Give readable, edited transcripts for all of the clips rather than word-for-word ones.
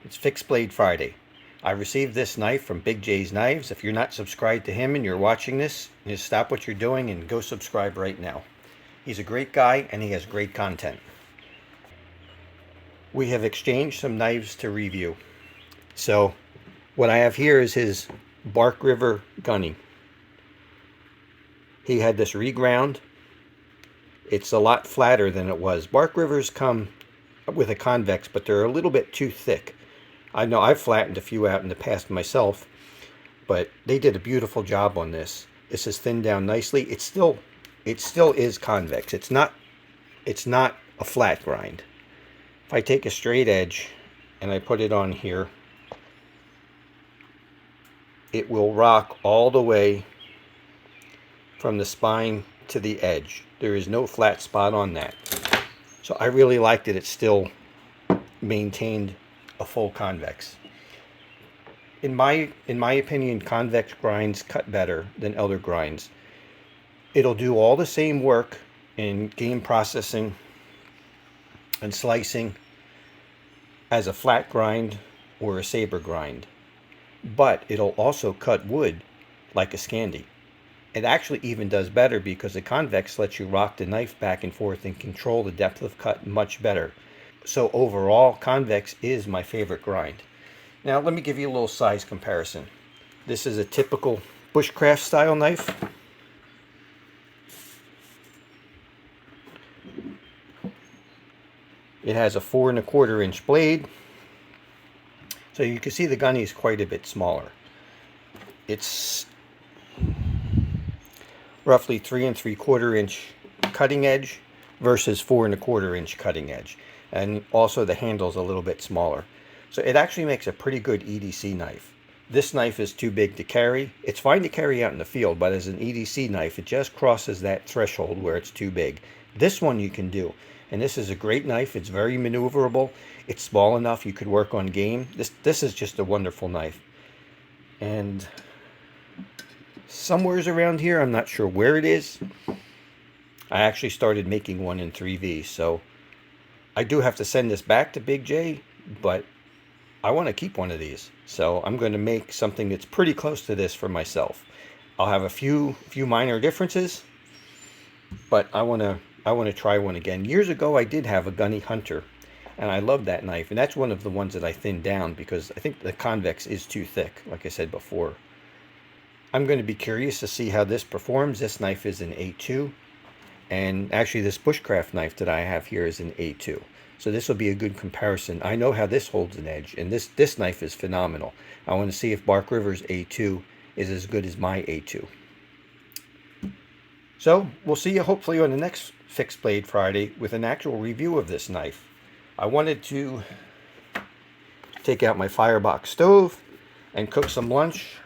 It's Fixed Blade Friday. I received this knife from BigJ's Knives. If you're not subscribed to him and you're watching this, just stop what you're doing and go subscribe right now. He's a great guy and he has great content. We have exchanged some knives to review. So what I have here is his Bark River Gunny. He had this reground. It's a lot flatter than it was. Bark Rivers come with a convex, but they're a little bit too thick. I know I've flattened a few out in the past myself, but they did a beautiful job on this. This is thinned down nicely. It still is convex. It's not a flat grind. If I take a straight edge and I put it on here, it will rock all the way from the spine to the edge. There is no flat spot on that. So I really liked it. It still maintained a full convex. In my opinion, convex grinds cut better than other grinds. It'll do all the same work in game processing and slicing as a flat grind or a saber grind, but it'll also cut wood like a Scandi. It actually even does better because the convex lets you rock the knife back and forth and control the depth of cut much better. So overall, convex is my favorite grind. Now let me give you a little size comparison. This is a typical bushcraft style knife. It has a 4 1/4 inch blade. So you can see the Gunny is quite a bit smaller. It's roughly 3 3/4 inch cutting edge versus 4 1/4 inch cutting edge. And also the handle's a little bit smaller. So it actually makes a pretty good EDC knife. This knife is too big to carry. It's fine to carry out in the field, but as an EDC knife, it just crosses that threshold where it's too big. This one you can do. And this is a great knife. It's very maneuverable. It's small enough you could work on game. This is just a wonderful knife. And somewhere's around here, I'm not sure where it is, I actually started making one in 3V. So I do have to send this back to Big J, but I want to keep one of these. So I'm going to make something that's pretty close to this for myself. I'll have a few minor differences, but I want to try one again. Years ago, I did have a Gunny Hunter, and I loved that knife. And that's one of the ones that I thinned down because I think the convex is too thick, like I said before. I'm going to be curious to see how this performs. This knife is an A2, and actually this bushcraft knife that I have here is an A2. So this will be a good comparison. I know how this holds an edge, and this knife is phenomenal. I want to see if Bark River's A2 is as good as my A2. So we'll see you hopefully on the next Fixed Blade Friday with an actual review of this knife. I wanted to take out my firebox stove and cook some lunch.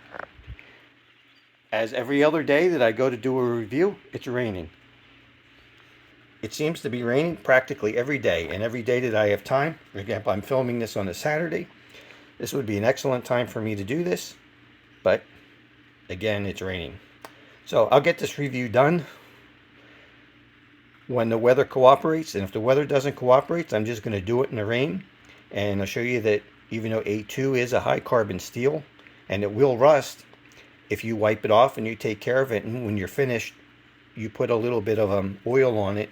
As every other day that I go to do a review, it's raining. It seems to be raining practically every day, and every day that I have time. For example, I'm filming this on a Saturday. This would be an excellent time for me to do this, but again, it's raining. So I'll get this review done when the weather cooperates, and if the weather doesn't cooperate, I'm just going to do it in the rain. And I'll show you that even though A2 is a high carbon steel, and it will rust, if you wipe it off and you take care of it, and when you're finished, you put a little bit of oil on it,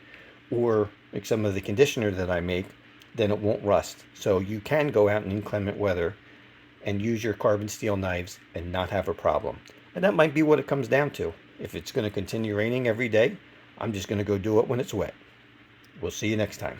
or like some of the conditioner that I make, then it won't rust. So you can go out in inclement weather and use your carbon steel knives and not have a problem. And that might be what it comes down to. If it's going to continue raining every day, I'm just going to go do it when it's wet. We'll see you next time.